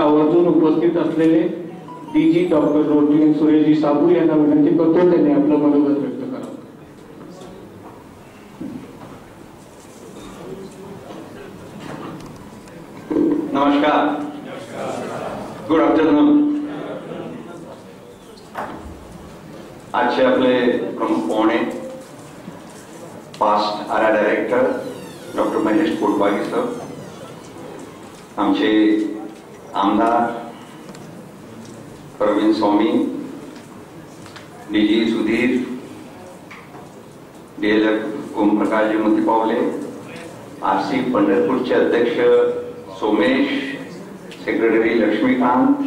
आवर्जून उपस्थित असलेले डीजी डॉक्टर रोटरी सुरेशजी साबू यांना विनंती करतो त्यांनी आपलं मनोगत व्यक्त करावं. नमस्कार. Good afternoon. आजचे आपले प्रमुख पाहुणे पास्ट आरा director doctor Mahesh Kotbagi sir, आमचे आमदार Pravin Swami, DG Sudhir, DLF Omprakashji Mutipawale, RC पंढरपूरचे अध्यक्ष Somesh, secretary Laxmikant,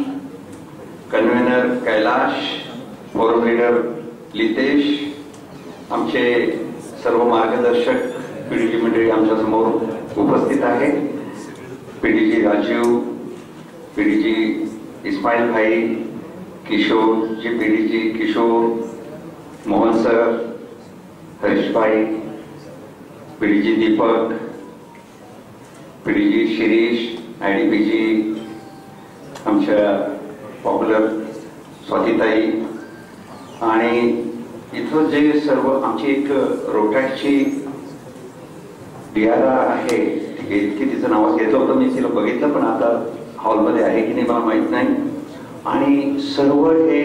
convener Kailash, forum leader Litesh, आमचे सर्व मार्गदर्शक पीडीजी मंडळी आमच्या समोर उपस्थित आहे. पीडीजी राजीव, पीडीजी इस्माइल भाई, किशोर जी, पीडीजी किशोर, मोहन सर, हरीश भाई, पीडीजी दीपक, पीडीजी शिरीष, आयडीपीजी आमच्या पॉप्युलर स्वातीताई, आणि इथं जे सर्व आमची एक रोटॅक्सची डीआरआर आहे, इतकी तिचं नाव घेतलं होतं मी, तिला बघितलं पण आता हॉलमध्ये आहे की नाही मला माहित नाही. आणि सर्व हे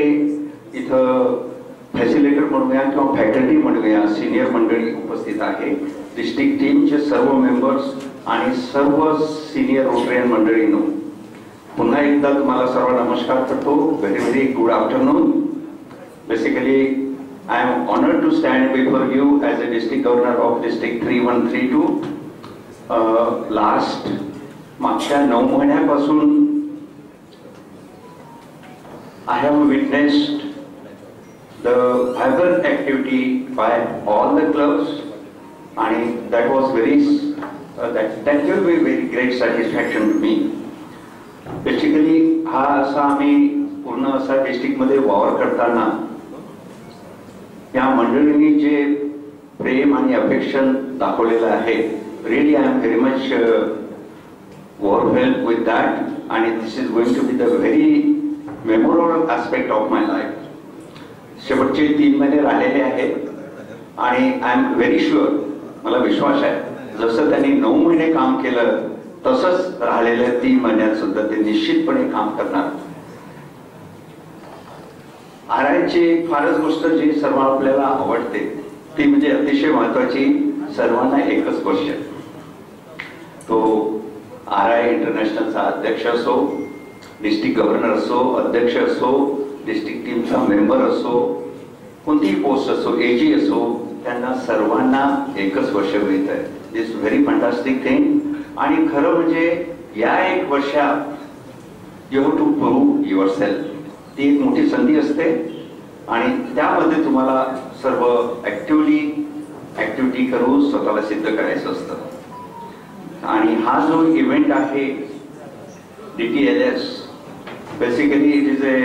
इथं फॅसिलिटेटर म्हणूया किंवा फॅकल्टी म्हणूया, सिनियर मंडळी उपस्थित आहे. डिस्ट्रिक्ट टीमचे सर्व मेंबर्स आणि सर्व सिनियर रोटरियन मंडळींनो पुन्हा एकदा तुम्हाला सर्व नमस्कार करतो. Very very good afternoon. Basically I am honored to stand before you as a district governor of district 3132. Last मागच्या 9 महिन्यापासून I have witnessed the vibrant activity by all the clubs, and that was very that gave me very great satisfaction to me. Basically हा असा आम्ही पूर्ण असा district मध्ये वावर करताना या मंडळींनी जे प्रेम आणि अफेक्शन दाखवलेलं आहे, really I am very much overwhelmed with that, आणि this is going to be the very memorable aspect of my life. शेवटचे 3 महिने राहिलेले आहेत आणि आय एम व्हेरी शुअर, मला विश्वास आहे जसं त्यांनी 9 महिने काम केलं तसंच राहिलेल्या 3 महिन्यात सुद्धा ते निश्चितपणे काम करणार. आरआयची फारच गोष्ट जी सर्व आपल्याला आवडते ती म्हणजे अतिशय महत्वाची सर्वांना एकच क्वेश्चन, तो आरआय इंटरनॅशनलचा अध्यक्ष असो, डिस्ट्रिक्ट गव्हर्नर असो, अध्यक्ष असो, डिस्ट्रिक्ट टीमचा मेंबर असो, कोणतीही पोस्ट असो, एजी असो, त्यांना सर्वांना एकच वर्ष मिळत आहे. This very fantastic thing. आणि खरं म्हणजे या 1 वर्षात you have to prove your self. ती एक मोठी संधी असते आणि त्यामध्ये तुम्हाला सर्व ऍक्टिव्हिटी करून स्वतःला सिद्ध करायचं असतं. आणि हा जो इव्हेंट आहे DTLS, basically it is a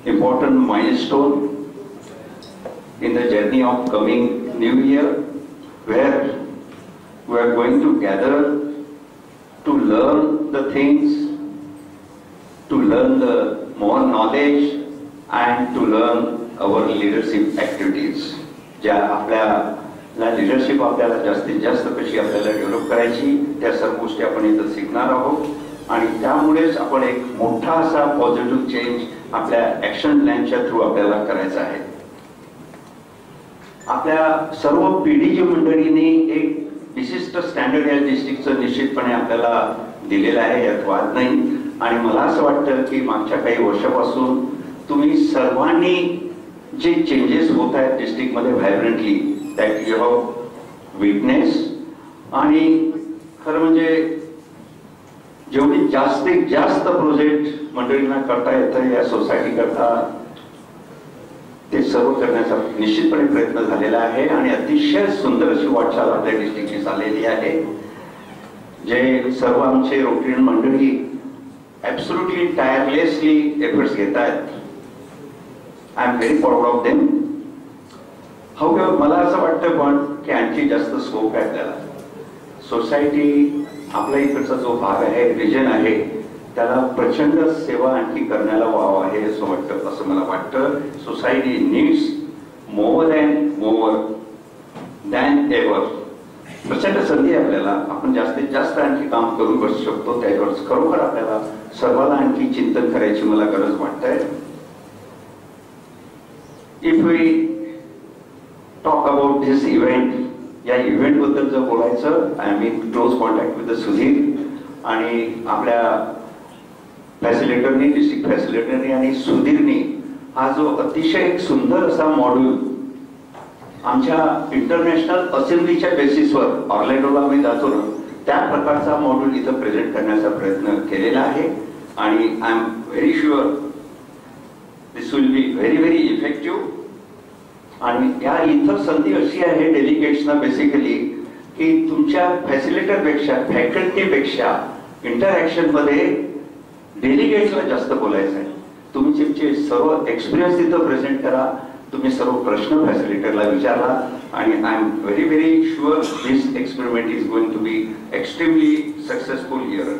important milestone in the journey of coming new year, where we are going to gather to learn the things, to learn the more knowledge and to learn our leadership activities. ज्या आपल्याला leadership आपल्याला जास्तीत जास्त कशी आपल्याला develop करायची त्या सर्व गोष्टी आपण इथं शिकणार आहोत. आणि त्यामुळेच आपण एक मोठा असा पॉझिटिव्ह चेंज आपल्या ऍक्शन प्लॅनच्या थ्रू आपल्याला करायचा आहे. आपल्या सर्व पीडीजी मंडळींनी एक विशिष्ट स्टँडर्ड या डिस्ट्रिक्टचं निश्चितपणे आपल्याला दिलेलं आहे, यात वाद नाही. आणि मला असं वाटतं की मागच्या काही वर्षापासून तुम्ही सर्वांनी जे चेंजेस होत आहेत डिस्ट्रिक्टमध्ये व्हायब्रंटली, दॅट यू हॅव विटनेस. आणि खरं म्हणजे जेवढी जास्तीत जास्त प्रोजेक्ट मंडळींना करता येतं या सोसायटी करता ते सर्व करण्याचा निश्चितपणे प्रयत्न झालेला आहे. आणि अतिशय सुंदर अशी वाटचाल आपल्या डिस्ट्रिक्टची चाललेली आहे. जे सर्व आमचे रोटरियन मंडळी ॲब्सोल्युटली टायरलेसली एफर्ट्स घेत आहेत, I am very proud of them. However मला असं वाटतं पण की आणखी जास्त स्कोप आहे आपल्याला. सोसायटी आपल्या इकडचा जो भाग आहे, रिजन आहे, त्याला प्रचंड सेवा आणखी करण्याला वाव आहे असं वाटतं, असं मला वाटतं. Society needs more than ever. प्रचंड संधी आहे आपल्याला, आपण जास्तीत जास्त आणखी काम करून बसू शकतो. त्याच्यावर खरोखर आपल्याला सर्वांना आणखी चिंतन करायची मला गरज वाटतंय. If we talk about this event, या इव्हेंट बद्दल जर बोलायचं, I am in close contact with the Sudhir आणि आपल्या फॅसिलिटरनी, डिस्ट्रिक्ट फॅसिलिटरनी आणि सुधीरनी हा जो अतिशय एक सुंदर असा मॉड्यूल आमच्या इंटरनॅशनल असेंब्लीच्या बेसिसवर ऑर्लँडोला आम्ही जातो ना, त्या प्रकारचा मॉड्यूल इथं प्रेझेंट करण्याचा प्रयत्न केलेला आहे. आणि I am very sure this will be very very effective. आणि या इथं संधी अशी आहे डेलिगेट्सना बेसिकली की तुमच्या फॅसिलिटरपेक्षा, फॅकल्टीपेक्षा इंटरॅक्शन मध्ये डेलिगेट्सला जास्त बोलायचं आहे. तुम्ही तुमचे सर्व एक्सपिरियन्स तिथं प्रेझेंट करा, तुम्ही सर्व प्रश्न फॅसिलिटरला विचारला. आणि I am very very sure this experiment is going to be extremely successful here.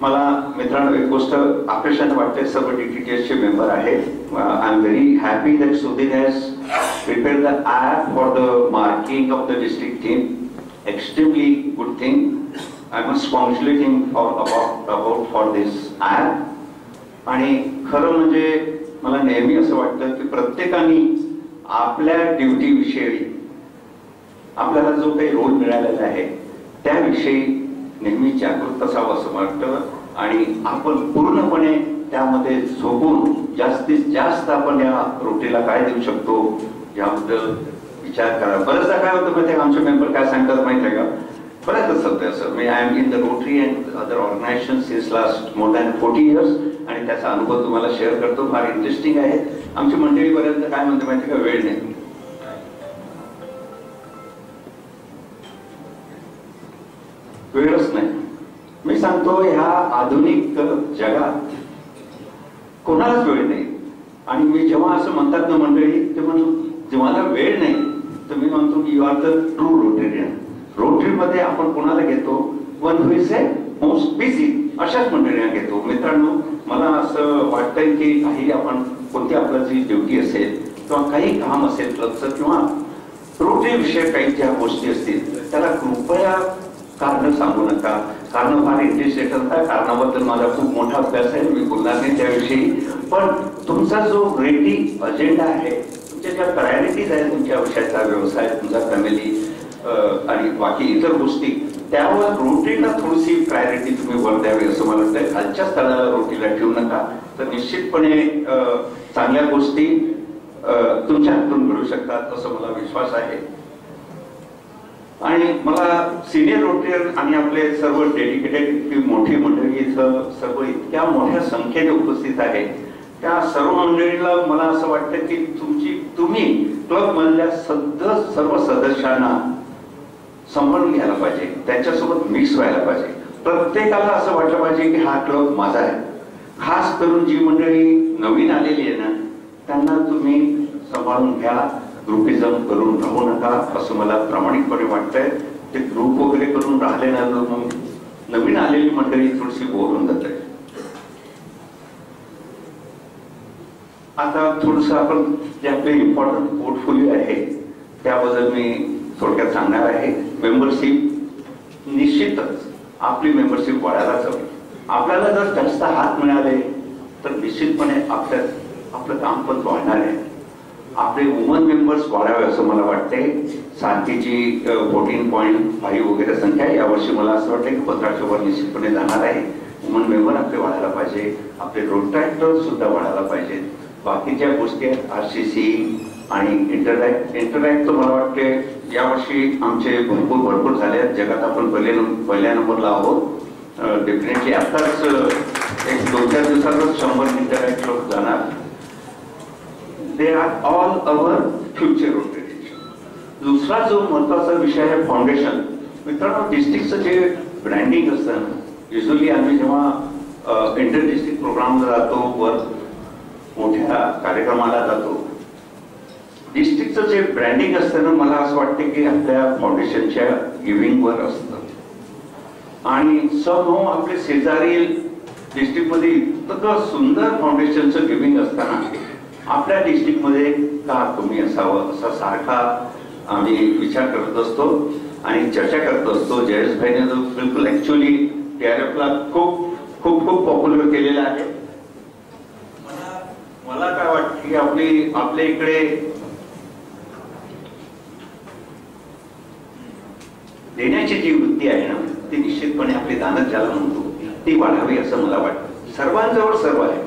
मला मित्रांनो एक गोष्ट आकर्षण वाटते, सर्व DTTS चे मेंबर आहेत. I am very happy that Sudhir has prepared the app for the marking of the district team. Extremely good thing. I must congratulate him about for this app. आणि खरं म्हणजे मला नेहमी असं वाटतं की प्रत्येकाने आपल्या ड्युटी विषयी, आपल्याला जो काही रोल मिळालेला आहे त्याविषयी नेहमी जागृत असावं असं वाटतं. आणि आपण पूर्णपणे त्यामध्ये झोपून जास्तीत जास्त आपण या रोटीला काय देऊ शकतो याबद्दल विचार करा. बरेचदा काय होतं माहिती आहे, आमचे मेंबर काय सांगतात माहिती आहे का, बऱ्याच असं असं मी I am in the Rotary and other organization since last more than 40 years. आणि त्याचा अनुभव तुम्हाला शेअर करतो, फार इंटरेस्टिंग आहे. आमची मंडळी बऱ्याचदा काय म्हणते माहिती का, वेळ नाही. वेळच नाही. मी सांगतो ह्या आधुनिक जगात कोणालाच वेळ नाही. आणि मी जेव्हा असं म्हणतात ना मंडळी, ते म्हणतो जेव्हा वेळ नाही, तर मी म्हणतो की you are the true Rotarian. रोटरीमध्ये आपण कोणाला घेतो, one who is most busy, अशाच मंडळींना घेतो. मित्रांनो, मला असं वाटतंय की काही आपण कोणती आपलं जी ड्युटी असेल किंवा काही काम असेल क्लबचं किंवा रोटरी विषयक काही ज्या गोष्टी असतील त्याला कृपया कारण सांगू नका. कारण फार इंटरेस्टेड असतात, कारणाबद्दल माझा खूप मोठा अभ्यास आहे, मी बोलणार नाही त्याविषयी. पण तुमचा जो रेटिंग अजेंडा आहे, तुमच्या ज्या प्रायोरिटीज आहेत, तुमच्या आयुष्याचा, व्यवसाय, तुमचा फॅमिली आणि बाकी इतर गोष्टी, त्यावर रोटीला थोडीशी प्रायोरिटी तुम्ही वर द्यावी असं मला वाटतं. खालच्या स्थळाला रोटीला ठेवू नका, तर निश्चितपणे चांगल्या गोष्टी तुमच्या हातून घडू शकतात असं मला विश्वास आहे. आणि मला सिनियर रोटीयर आणि आपले सर्व डेडिकेटेड मोठी मंडळी इथं सर्व इतक्या मोठ्या संख्येने उपस्थित आहे, त्या सर्व मंडळीला मला असं वाटतं की तुम्ही क्लब मधल्या सर्व सदस्यांना सांभाळून घ्यायला पाहिजे, त्यांच्यासोबत मिक्स व्हायला पाहिजे. प्रत्येकाला असं वाटलं पाहिजे की हा क्लब माझा आहे. खास करून जी मंडळी नवीन आलेली आहे ना, त्यांना तुम्ही सांभाळून घ्या, ग्रुपिझम करून राहू नका असं मला प्रामाणिकपणे वाटतंय. ते ग्रुप वगैरे करून राहिले ना, मग नवीन आलेली मंडळी थोडीशी बोर होऊन जात आहे. आता थोडस आपण जे आपले इम्पॉर्टंट पोर्टफोलिओ आहे त्याबद्दल मी थोडक्यात सांगणार आहे. मेंबरशिप, निश्चितच आपली मेंबरशिप वाढायलाच हवी. आपल्याला जर जास्त हात मिळाले तर निश्चितपणे आपलं काम पण वाढणार आहे. आपले वुमन मेंबर्स वाढावे असं मला वाटते. शांतीची 14.5 वगैरे संख्या यावर्षी मला असं वाटतं की 1500 वर निश्चितपणे जाणार आहे. वुमन मेंबर आपले वाढायला पाहिजे, आपले रोट्रॅक्टर सुद्धा वाढायला पाहिजेत. बाकीच्या गोष्टी आहेत RCC आणि इंटरॅक्ट तर मला वाटते यावर्षी आमचे भरपूर झाले आहेत. जगात आपण पहिल्या नंबरला आहोत. डेफिनेटली आताच एक 2-4 दिवसातच 100 इंटरॅक्ट लोक जाणार. They are all our future rotation. दुसरा जो महत्वाचा विषय आहे फाउंडेशन. मित्रांनो, डिस्ट्रिक्टचं जे ब्रँडिंग असतं, युजली आम्ही जेव्हा इंटर डिस्ट्रिक्ट प्रोग्रामला जातो, वर मोठ्या कार्यक्रमाला जातो, डिस्ट्रिक्टचं जे ब्रँडिंग असतं ना, मला असं वाटतं की आपल्या फाउंडेशनच्या गिव्हिंगवर असतं. आणि समूह आपले शेजारील डिस्ट्रिक्टमध्ये इतकं सुंदर फाउंडेशनचं गिव्हिंग असताना आपल्या डिस्ट्रिक्टमध्ये का कमी असावं असा सारखा आम्ही विचार करत असतो आणि चर्चा करत असतो. जयेश भाईने जो बिलकुल ऍक्च्युअली TRFला खूप खूप खूप पॉप्युलर केलेला आहे. मला काय वाटतं की आपल्या इकडे देण्याची जी वृत्ती आहे ना ती निश्चितपणे आपली दानत ज्याला म्हणतो ती वाढावी असं मला वाटतं. सर्वांजवळ सर्व आहे.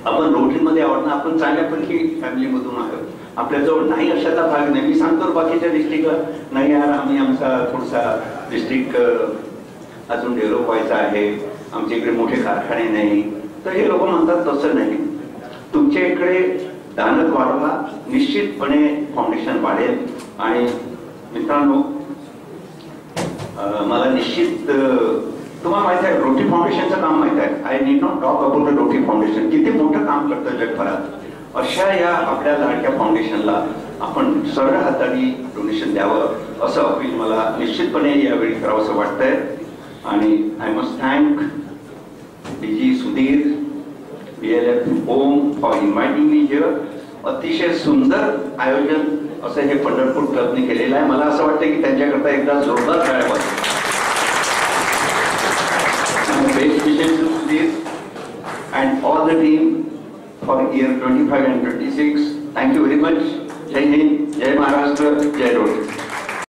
आपण रोटीमध्ये आहोत ना, आपण चांगल्यापैकी फॅमिलीमधून आहोत, आपल्याजवळ नाही अशाचा भाग नाही. मी सांगतो बाकीच्या डिस्ट्रिक्टला नाही यार आम्ही आमचा थोडासा डिस्ट्रिक्ट अजून डेव्हलप व्हायचा आहे, आमच्या इकडे मोठे कारखाने नाही, तर हे लोक म्हणतात तसं नाही. तुमच्या इकडे दानत वाढवा, निश्चितपणे फाउंडेशन वाढेल. आणि मित्रांनो मला निश्चित तुम्हाला माहिती आहे रोटी फाउंडेशनचं काम माहिती आहे. I need not talk about the roti foundation, किती मोठं काम करतं जगभरात. अशा या आपल्या लाडक्या फाउंडेशनला आपण सरळ हाताने डोनेशन द्यावं असं अपील मला निश्चितपणे यावेळी करावं असं वाटतंय. आणि I must thank DG Sudhir BLF home for inviting me here. अतिशय सुंदर आयोजन असं हे पंढरपूर क्लबने केलेलं आहे. मला असं वाटतं की त्यांच्याकरता एकदा जोरदार टाळ्या वाजवा. Best wishes to Sudhir and all the team for year 25 and 26. Thank you very much. जय हिंद, जय महाराष्ट्र, जय रोड.